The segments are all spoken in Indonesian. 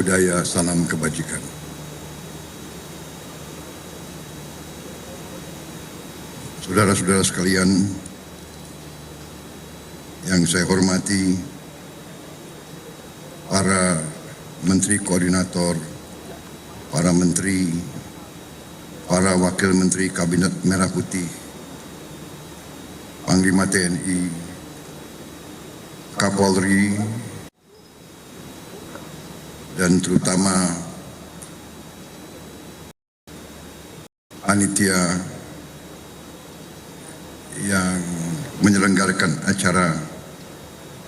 budaya salam kebajikan. Saudara-saudara sekalian yang saya hormati, para menteri koordinator, para menteri, para wakil menteri Kabinet Merah Putih, Panglima TNI, Kapolri, dan terutama panitia yang menyelenggarakan acara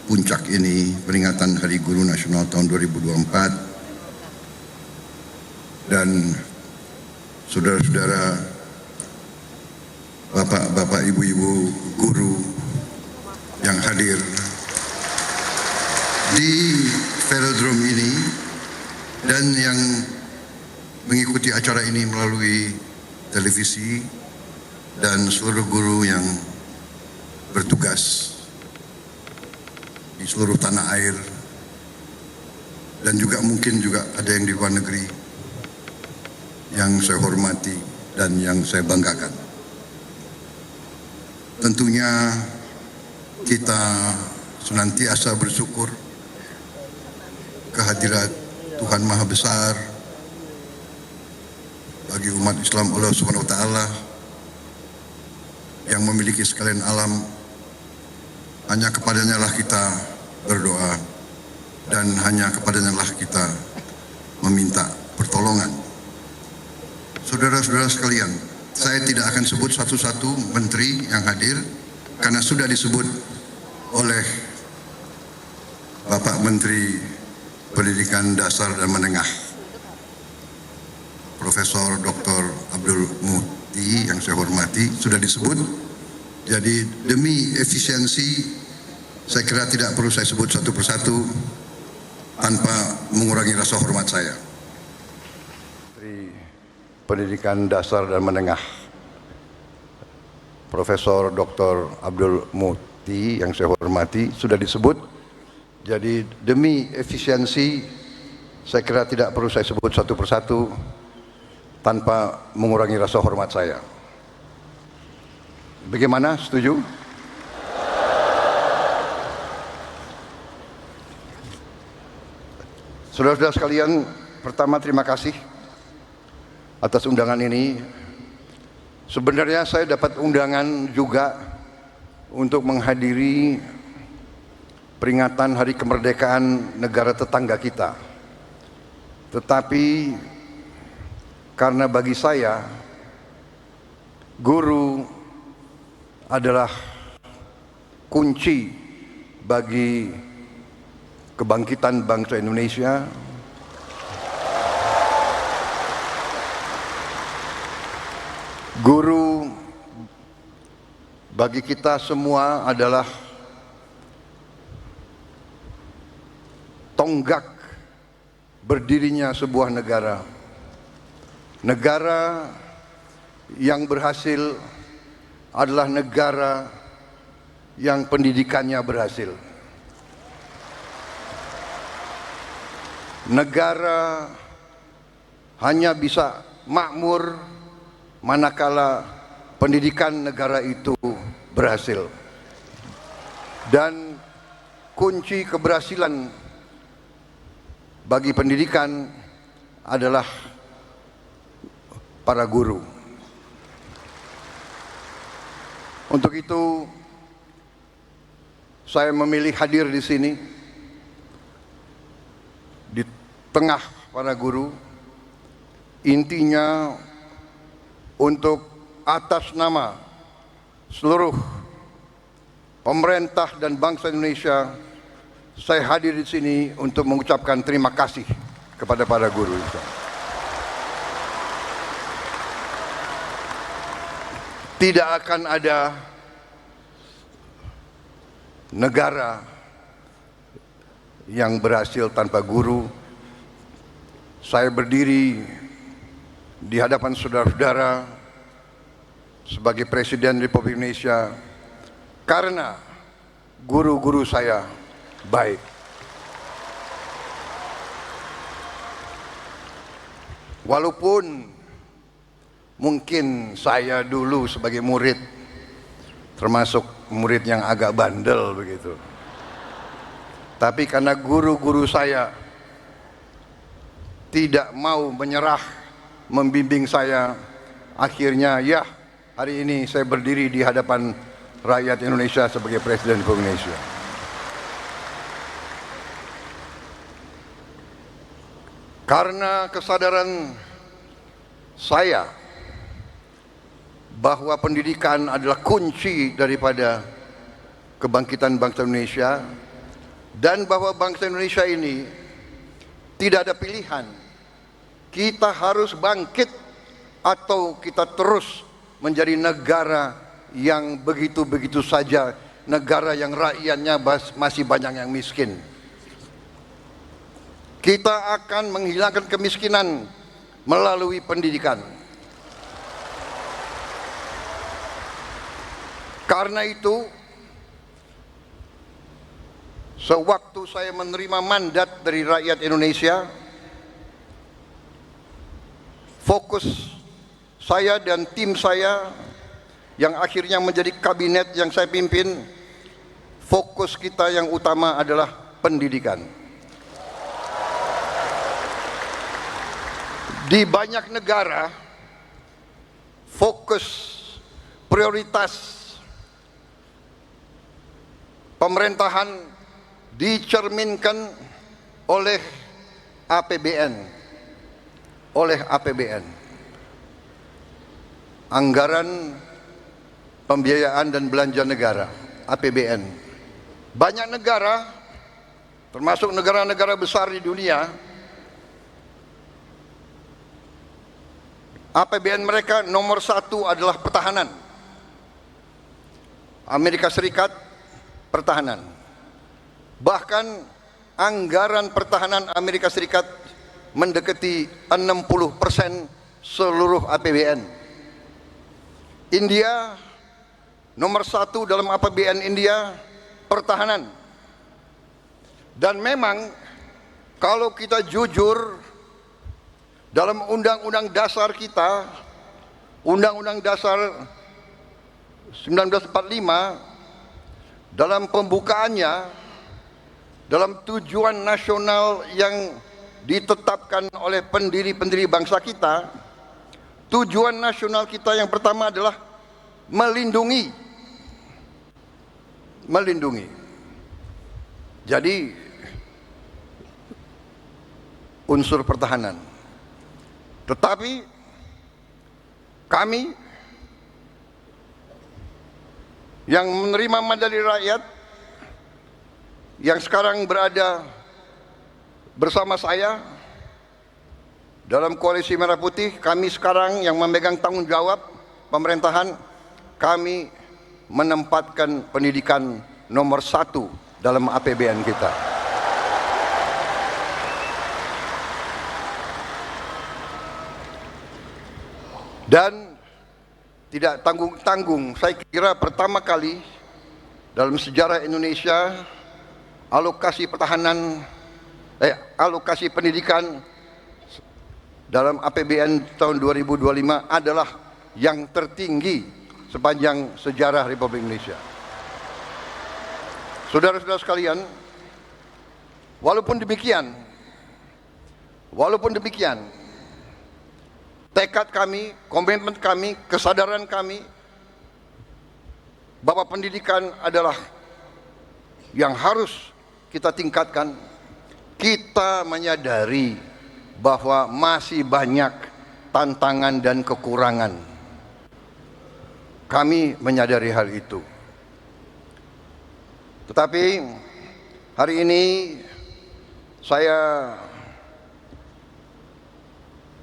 puncak ini, peringatan Hari Guru Nasional tahun 2024, dan saudara-saudara, bapak-bapak, ibu-ibu guru yang hadir di velodrome ini dan yang mengikuti acara ini melalui televisi, dan seluruh guru yang bertugas di seluruh tanah air, dan juga mungkin juga ada yang di luar negeri yang saya hormati dan yang saya banggakan. Tentunya kita senantiasa bersyukur kehadirat Tuhan Maha Besar bagi umat Islam, Allah Subhanahu wa Ta'ala, yang memiliki sekalian alam. Hanya kepadanya lah kita berdoa dan hanya kepadanya lah kita meminta pertolongan. Saudara-saudara sekalian, saya tidak akan sebut satu-satu menteri yang hadir karena sudah disebut oleh Bapak Menteri Pendidikan Dasar dan Menengah, Profesor Dr. Abdul Muti, yang saya hormati, sudah disebut. Jadi demi efisiensi, saya kira tidak perlu saya sebut satu persatu tanpa mengurangi rasa hormat saya. Menteri Pendidikan Dasar dan Menengah, Profesor Dr. Abdul Muti, yang saya hormati, sudah disebut. Jadi demi efisiensi, saya kira tidak perlu saya sebut satu persatu tanpa mengurangi rasa hormat saya. Bagaimana? Setuju? Saudara-saudara sekalian, pertama terima kasih atas undangan ini. Sebenarnya saya dapat undangan juga untuk menghadiri peringatan Hari Kemerdekaan negara tetangga kita. Tetapi karena bagi saya guru adalah kunci bagi kebangkitan bangsa Indonesia, guru bagi kita semua adalah tonggak berdirinya sebuah negara. Negara yang berhasil adalah negara yang pendidikannya berhasil. Negara hanya bisa makmur manakala pendidikan negara itu berhasil. Dan kunci keberhasilan bagi pendidikan adalah para guru. Untuk itu saya memilih hadir di sini di tengah para guru, intinya untuk atas nama seluruh pemerintah dan bangsa Indonesia, saya hadir di sini untuk mengucapkan terima kasih kepada para guru. Tidak akan ada negara yang berhasil tanpa guru. Saya berdiri di hadapan saudara-saudara sebagai Presiden Republik Indonesia karena guru-guru saya baik. Walaupun mungkin saya dulu sebagai murid termasuk murid yang agak bandel begitu, tapi karena guru-guru saya tidak mau menyerah membimbing saya, akhirnya ya hari ini saya berdiri di hadapan rakyat Indonesia sebagai Presiden Republik Indonesia. Karena kesadaran saya bahwa pendidikan adalah kunci daripada kebangkitan bangsa Indonesia, dan bahwa bangsa Indonesia ini tidak ada pilihan, kita harus bangkit atau kita terus menjadi negara yang begitu-begitu saja, negara yang rakyatnya masih banyak yang miskin. Kita akan menghilangkan kemiskinan melalui pendidikan. Karena itu, sewaktu saya menerima mandat dari rakyat Indonesia, fokus saya dan tim saya yang akhirnya menjadi kabinet yang saya pimpin, fokus kita yang utama adalah pendidikan. Di banyak negara, fokus prioritas pemerintahan dicerminkan oleh APBN, anggaran pembiayaan dan belanja negara, APBN. Banyak negara, termasuk negara-negara besar di dunia, APBN mereka nomor satu adalah pertahanan. Amerika Serikat, pertahanan. Bahkan anggaran pertahanan Amerika Serikat mendekati 60% seluruh APBN. India, nomor satu dalam APBN India, pertahanan. Dan memang kalau kita jujur, dalam undang-undang dasar kita, Undang-Undang Dasar 1945, dalam pembukaannya, dalam tujuan nasional yang ditetapkan oleh pendiri-pendiri bangsa kita, tujuan nasional kita yang pertama adalah melindungi. Jadi unsur pertahanan. Tetapi kami yang menerima mandat dari rakyat, yang sekarang berada bersama saya dalam Koalisi Merah Putih, kami sekarang yang memegang tanggung jawab pemerintahan, kami menempatkan pendidikan nomor satu dalam APBN kita. Dan tidak tanggung-tanggung, saya kira pertama kali dalam sejarah Indonesia alokasi pendidikan dalam APBN tahun 2025 adalah yang tertinggi sepanjang sejarah Republik Indonesia. Saudara-saudara sekalian, walaupun demikian, tekad kami, komitmen kami, kesadaran kami bahwa pendidikan adalah yang harus kita tingkatkan. Kita menyadari bahwa masih banyak tantangan dan kekurangan. Kami menyadari hal itu. Tetapi hari ini saya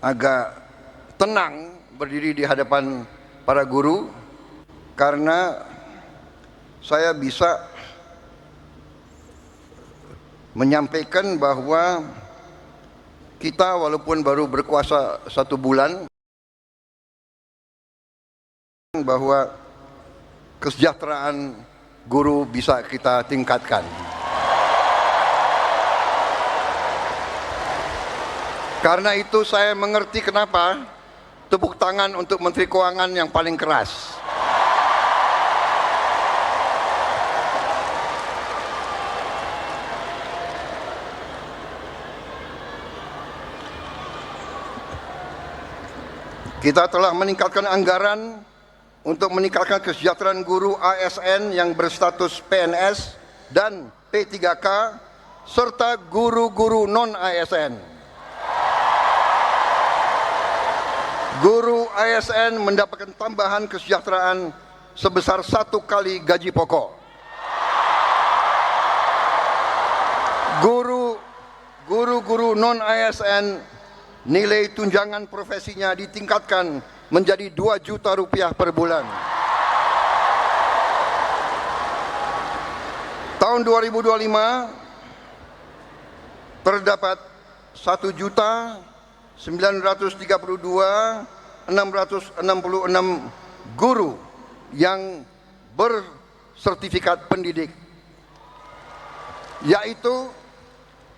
agak tenang berdiri di hadapan para guru karena saya bisa menyampaikan bahwa kita walaupun baru berkuasa 1 bulan, bahwa kesejahteraan guru bisa kita tingkatkan. Karena itu saya mengerti kenapa tepuk tangan untuk Menteri Keuangan yang paling keras. Kita telah meningkatkan anggaran untuk meningkatkan kesejahteraan guru ASN yang berstatus PNS dan P3K serta guru-guru non-ASN. Guru ASN mendapatkan tambahan kesejahteraan sebesar 1 kali gaji pokok. Guru-guru non-ASN nilai tunjangan profesinya ditingkatkan menjadi 2 juta rupiah per bulan. Tahun 2025 terdapat 1.932.666 guru yang bersertifikat pendidik, yaitu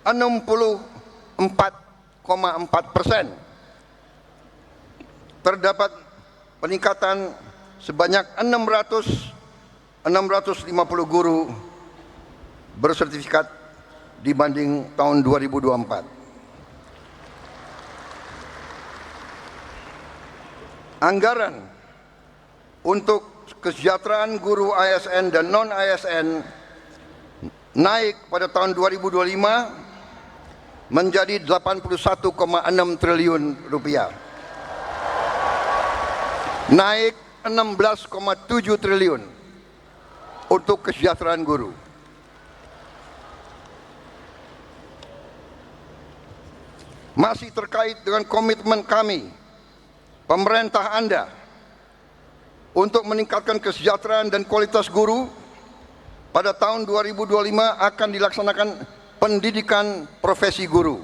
64,4%. Terdapat peningkatan sebanyak 650 guru bersertifikat dibanding tahun 2024. Anggaran untuk kesejahteraan guru ASN dan non-ASN naik pada tahun 2025 menjadi 81,6 triliun rupiah. Naik 16,7 triliun untuk kesejahteraan guru. Masih terkait dengan komitmen kami, pemerintah Anda, untuk meningkatkan kesejahteraan dan kualitas guru, pada tahun 2025 akan dilaksanakan pendidikan profesi guru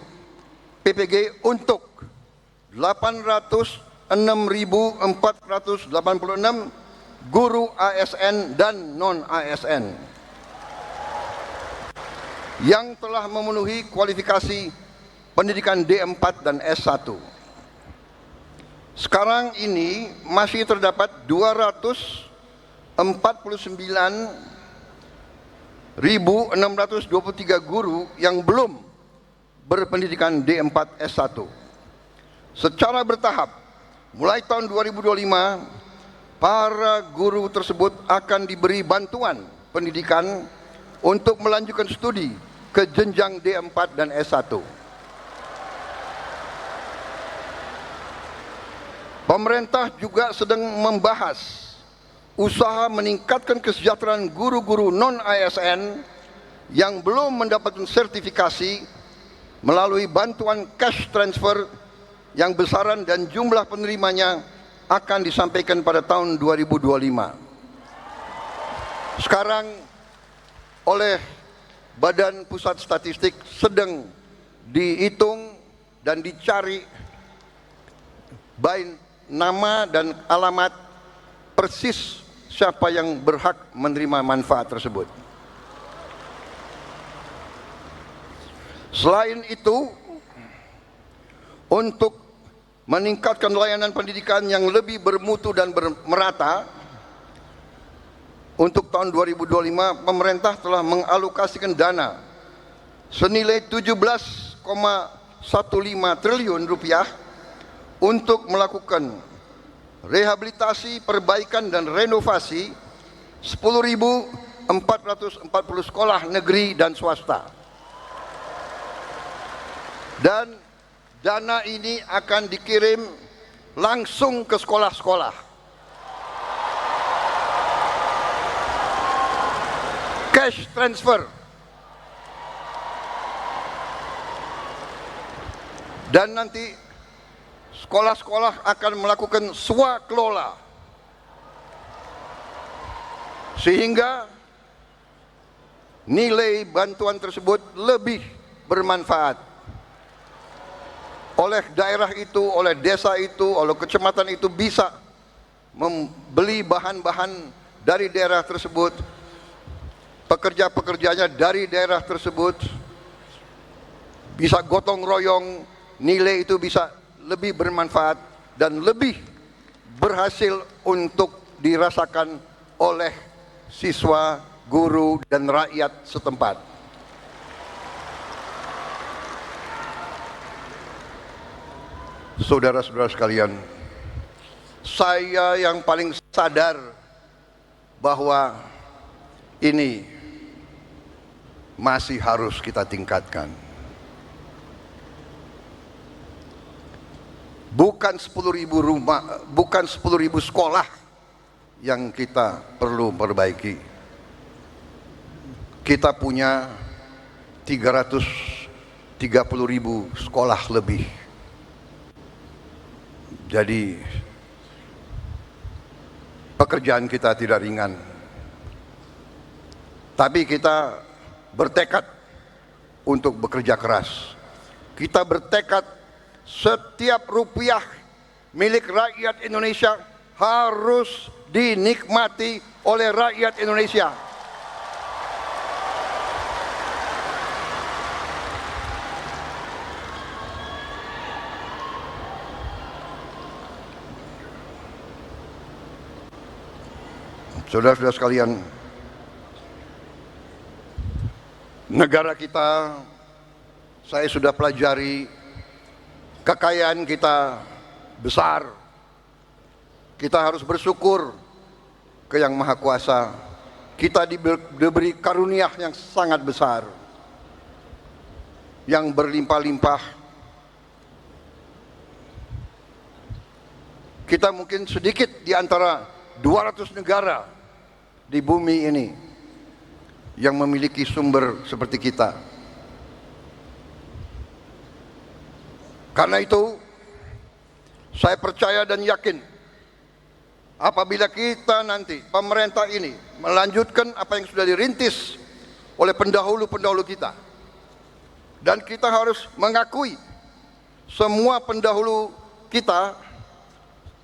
PPG untuk 806.486 guru ASN dan non-ASN yang telah memenuhi kualifikasi pendidikan D4 dan S1. Sekarang ini masih terdapat 249.623 guru yang belum berpendidikan D4 S1. Secara bertahap, mulai tahun 2025, para guru tersebut akan diberi bantuan pendidikan untuk melanjutkan studi ke jenjang D4 dan S1. Pemerintah juga sedang membahas usaha meningkatkan kesejahteraan guru-guru non-ASN yang belum mendapatkan sertifikasi melalui bantuan cash transfer yang besaran dan jumlah penerimanya akan disampaikan pada tahun 2025. Sekarang oleh Badan Pusat Statistik sedang dihitung dan dicari by nama dan alamat persis siapa yang berhak menerima manfaat tersebut. Selain itu, untuk meningkatkan layanan pendidikan yang lebih bermutu dan merata, untuk tahun 2025 pemerintah telah mengalokasikan dana senilai 17,15 triliun rupiah untuk melakukan rehabilitasi, perbaikan dan renovasi 10.440 sekolah negeri dan swasta. Dan dana ini akan dikirim langsung ke sekolah-sekolah. Cash transfer. Dan nanti sekolah-sekolah akan melakukan swakelola sehingga nilai bantuan tersebut lebih bermanfaat oleh daerah itu, oleh desa itu, oleh kecamatan itu, bisa membeli bahan-bahan dari daerah tersebut, pekerja-pekerjanya dari daerah tersebut, bisa gotong royong nilai itu bisa lebih bermanfaat dan lebih berhasil untuk dirasakan oleh siswa, guru, dan rakyat setempat. Saudara-saudara sekalian, saya yang paling sadar bahwa ini masih harus kita tingkatkan. Bukan 10.000 rumah, bukan 10.000 sekolah yang kita perlu perbaiki. Kita punya 330.000 sekolah lebih. Jadi pekerjaan kita tidak ringan. Tapi kita bertekad untuk bekerja keras. Kita bertekad setiap rupiah milik rakyat Indonesia harus dinikmati oleh rakyat Indonesia. Saudara-saudara sekalian, negara kita, saya sudah pelajari, kekayaan kita besar. Kita harus bersyukur ke Yang Maha Kuasa. Kita diberi karunia yang sangat besar, yang berlimpah-limpah. Kita mungkin sedikit di antara 200 negara di bumi ini yang memiliki sumber seperti kita. Karena itu, saya percaya dan yakin apabila kita nanti, pemerintah ini melanjutkan apa yang sudah dirintis oleh pendahulu-pendahulu kita, dan kita harus mengakui semua pendahulu kita,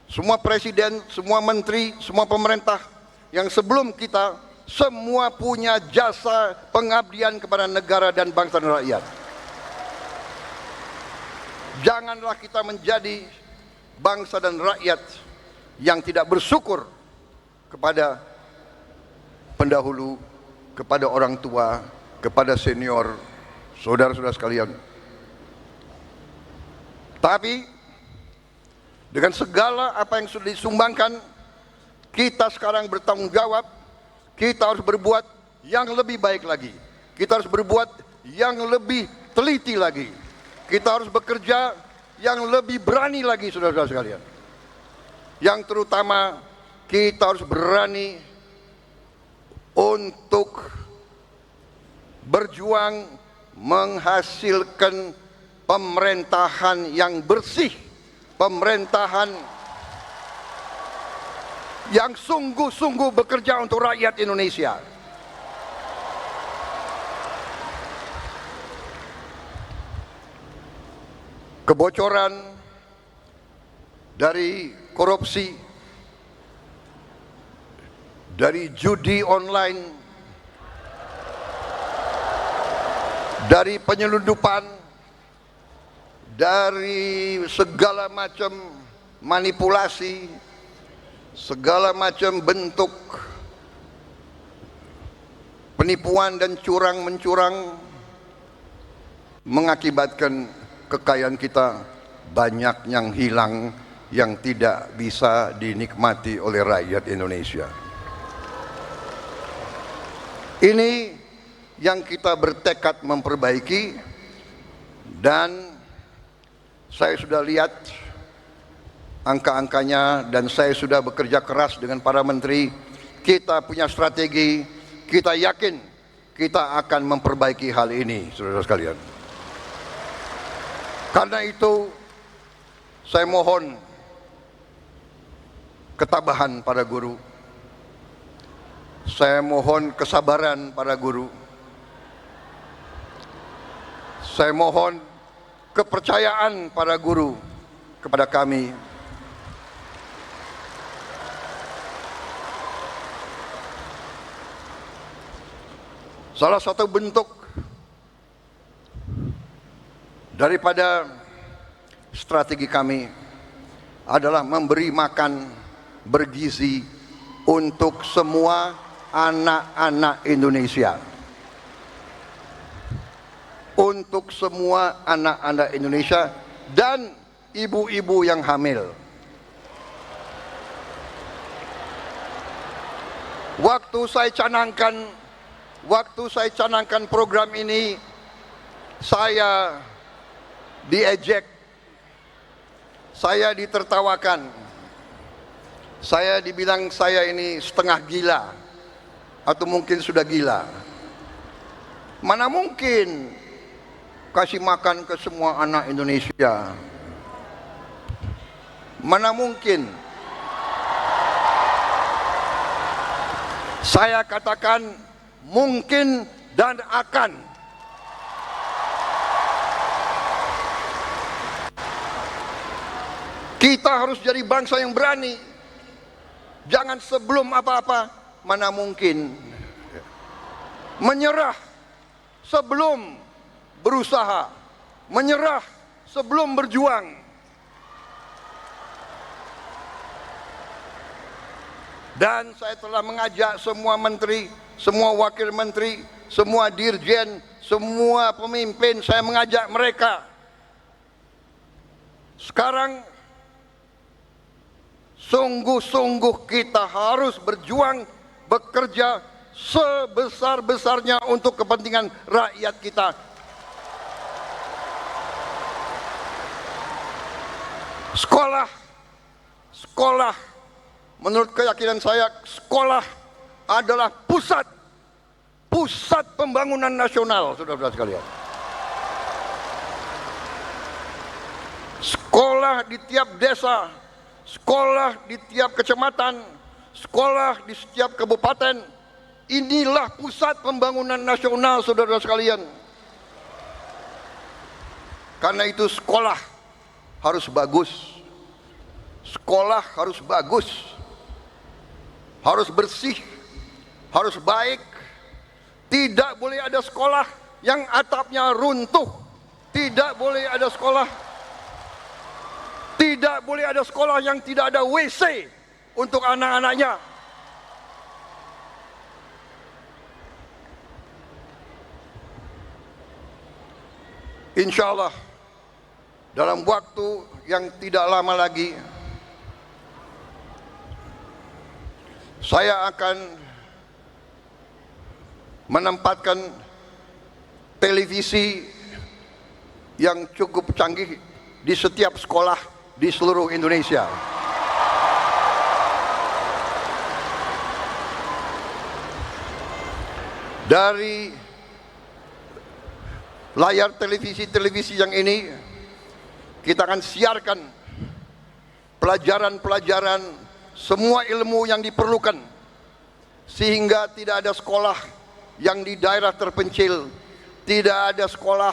semua presiden, semua menteri, semua pemerintah yang sebelum kita, semua punya jasa pengabdian kepada negara dan bangsa dan rakyat. Janganlah kita menjadi bangsa dan rakyat yang tidak bersyukur kepada pendahulu, kepada orang tua, kepada senior, saudara-saudara sekalian. Tapi dengan segala apa yang sudah disumbangkan, kita sekarang bertanggung jawab. Kita harus berbuat yang lebih baik lagi. Kita harus berbuat yang lebih teliti lagi. Kita harus bekerja yang lebih berani lagi, saudara-saudara sekalian. Yang terutama, kita harus berani untuk berjuang menghasilkan pemerintahan yang bersih, pemerintahan yang sungguh-sungguh bekerja untuk rakyat Indonesia. Kebocoran dari korupsi, dari judi online, dari penyelundupan, dari segala macam manipulasi, segala macam bentuk penipuan dan curang-mencurang mengakibatkan kekayaan kita banyak yang hilang, yang tidak bisa dinikmati oleh rakyat Indonesia. Ini yang kita bertekad memperbaiki, dan saya sudah lihat angka-angkanya, dan saya sudah bekerja keras dengan para menteri. Kita punya strategi, kita yakin kita akan memperbaiki hal ini, saudara sekalian. Karena itu, saya mohon ketabahan para guru. Saya mohon kesabaran para guru. Saya mohon kepercayaan para guru kepada kami. Salah satu bentuk daripada strategi kami adalah memberi makan bergizi untuk semua anak-anak Indonesia. Untuk semua anak-anak Indonesia dan ibu-ibu yang hamil. Waktu saya canangkan program ini, saya diejek, saya ditertawakan, saya dibilang saya ini setengah gila atau mungkin sudah gila. Mana mungkin kasih makan ke semua anak Indonesia? Mana mungkin? Saya katakan mungkin dan akan. Kita harus jadi bangsa yang berani. Jangan sebelum apa-apa, mana mungkin. Menyerah sebelum berusaha. Menyerah sebelum berjuang. Dan saya telah mengajak semua menteri, semua wakil menteri, semua dirjen, semua pemimpin, saya mengajak mereka. Sekarang sungguh-sungguh kita harus berjuang, bekerja sebesar-besarnya untuk kepentingan rakyat kita. Sekolah, menurut keyakinan saya, sekolah adalah pusat pembangunan nasional, saudara-saudara sekalian. Sekolah di tiap desa, sekolah di tiap kecamatan, sekolah di setiap kabupaten, inilah pusat pembangunan nasional, saudara-saudara sekalian. Karena itu sekolah harus bagus, sekolah harus bagus, harus bersih, harus baik. Tidak boleh ada sekolah yang atapnya runtuh. Tidak boleh ada sekolah yang tidak ada WC untuk anak-anaknya. Insya Allah dalam waktu yang tidak lama lagi saya akan menempatkan televisi yang cukup canggih di setiap sekolah di seluruh Indonesia. Dari layar televisi yang ini kita akan siarkan pelajaran-pelajaran, semua ilmu yang diperlukan, sehingga tidak ada sekolah yang di daerah terpencil, tidak ada sekolah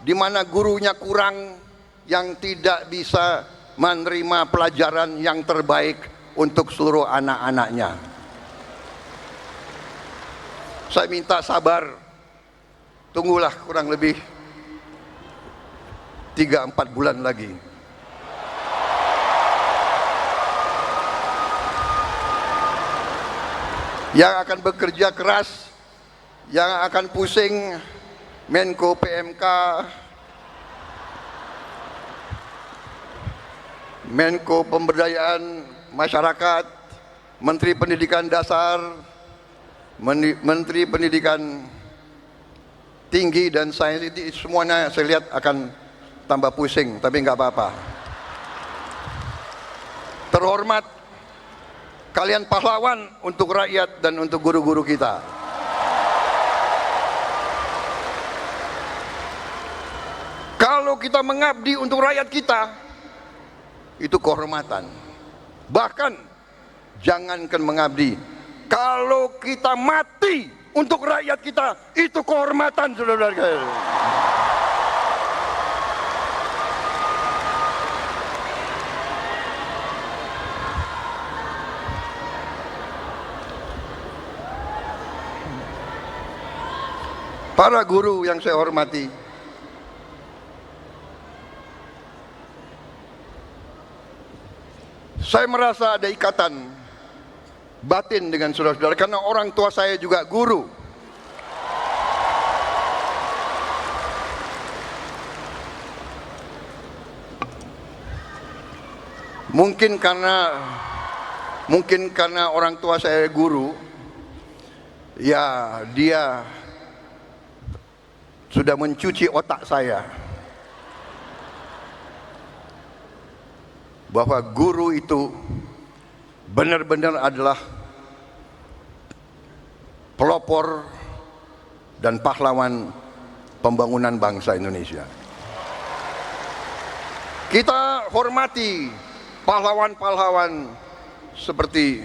di mana gurunya kurang, yang tidak bisa menerima pelajaran yang terbaik untuk seluruh anak-anaknya. Saya minta sabar, tunggulah kurang lebih 3-4 bulan lagi. Yang akan bekerja keras, yang akan pusing Menko PMK, Menko Pemberdayaan Masyarakat, Menteri Pendidikan Dasar, Menteri Pendidikan Tinggi dan Sains, itu semuanya saya lihat akan tambah pusing, tapi nggak apa-apa. Terhormat, kalian pahlawan untuk rakyat dan untuk guru-guru kita. Kalau kita mengabdi untuk rakyat kita, itu kehormatan. Bahkan jangankan mengabdi, kalau kita mati untuk rakyat kita, itu kehormatan, saudara-saudara. Para guru yang saya hormati, Saya merasa ada ikatan batin dengan saudara-saudara karena orang tua saya juga guru. Mungkin karena orang tua saya guru, ya dia sudah mencuci otak saya bahwa guru itu benar-benar adalah pelopor dan pahlawan pembangunan bangsa Indonesia. Kita hormati pahlawan-pahlawan seperti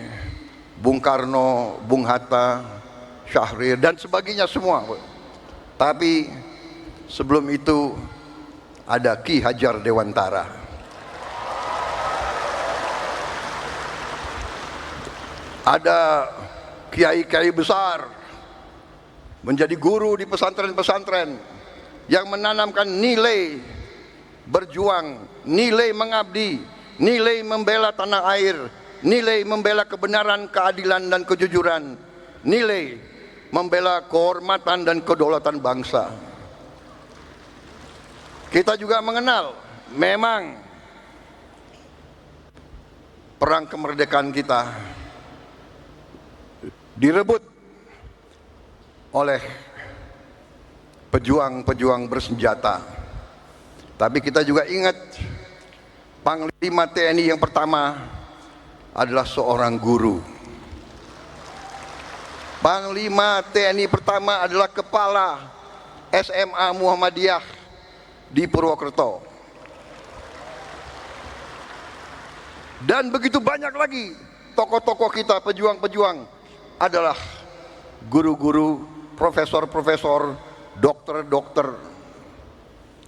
Bung Karno, Bung Hatta, Syahrir dan sebagainya semua. Tapi sebelum itu ada Ki Hajar Dewantara. Ada kiai-kiai besar menjadi guru di pesantren-pesantren yang menanamkan nilai berjuang, nilai mengabdi, nilai membela tanah air, nilai membela kebenaran, keadilan dan kejujuran, nilai membela kehormatan dan kedaulatan bangsa. Kita juga mengenal memang perang kemerdekaan kita direbut oleh pejuang-pejuang bersenjata. Tapi kita juga ingat Panglima TNI yang pertama adalah seorang guru. Panglima TNI pertama adalah kepala SMA Muhammadiyah di Purwokerto. Dan begitu banyak lagi tokoh-tokoh kita, pejuang-pejuang adalah guru-guru, profesor-profesor, dokter-dokter.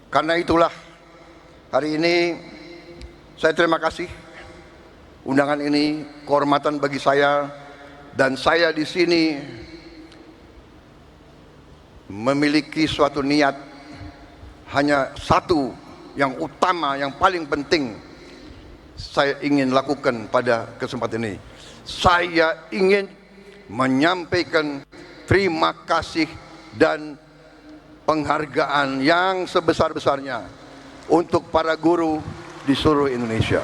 Karena itulah hari ini saya terima kasih undangan ini, kehormatan bagi saya, dan saya di sini memiliki suatu niat hanya satu yang utama, yang paling penting saya ingin lakukan pada kesempatan ini. Saya ingin menyampaikan terima kasih dan penghargaan yang sebesar-besarnya untuk para guru di seluruh Indonesia.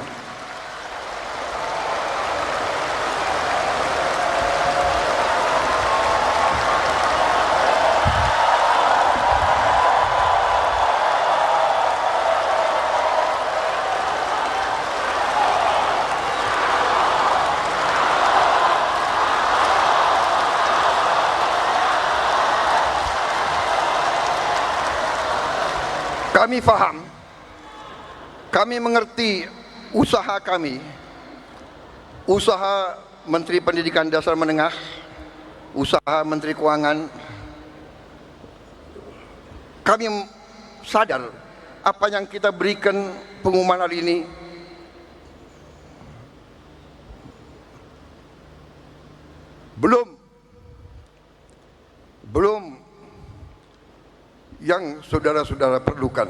Kami faham, kami mengerti usaha kami, usaha Menteri Pendidikan Dasar Menengah, usaha Menteri Keuangan. Kami sadar apa yang kita berikan pengumuman hari ini belum yang saudara-saudara perlukan.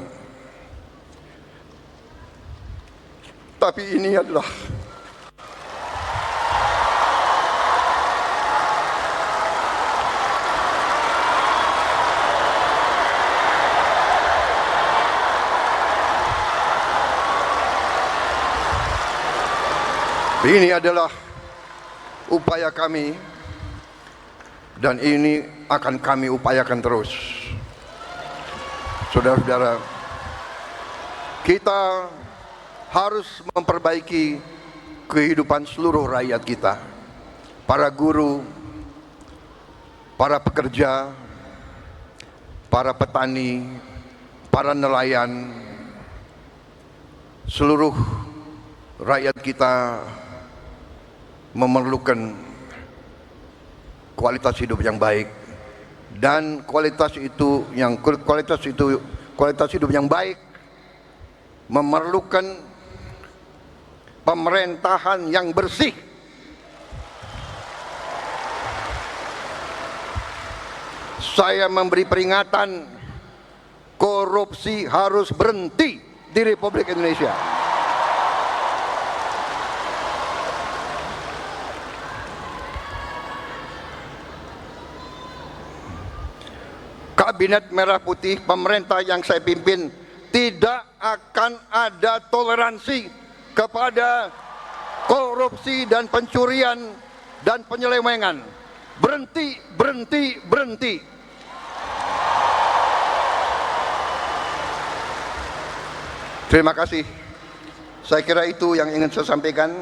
Tapi ini adalah upaya kami, dan ini akan kami upayakan terus. Saudara-saudara, kita harus memperbaiki kehidupan seluruh rakyat kita. Para guru, para pekerja, para petani, para nelayan, seluruh rakyat kita memerlukan kualitas hidup yang baik. Dan kualitas hidup yang baik memerlukan pemerintahan yang bersih. Saya memberi peringatan, korupsi harus berhenti di Republik Indonesia. Kabinet Merah Putih, pemerintah yang saya pimpin, tidak akan ada toleransi kepada korupsi dan pencurian dan penyelewengan. Berhenti, berhenti, berhenti. Terima kasih. Saya kira itu yang ingin saya sampaikan.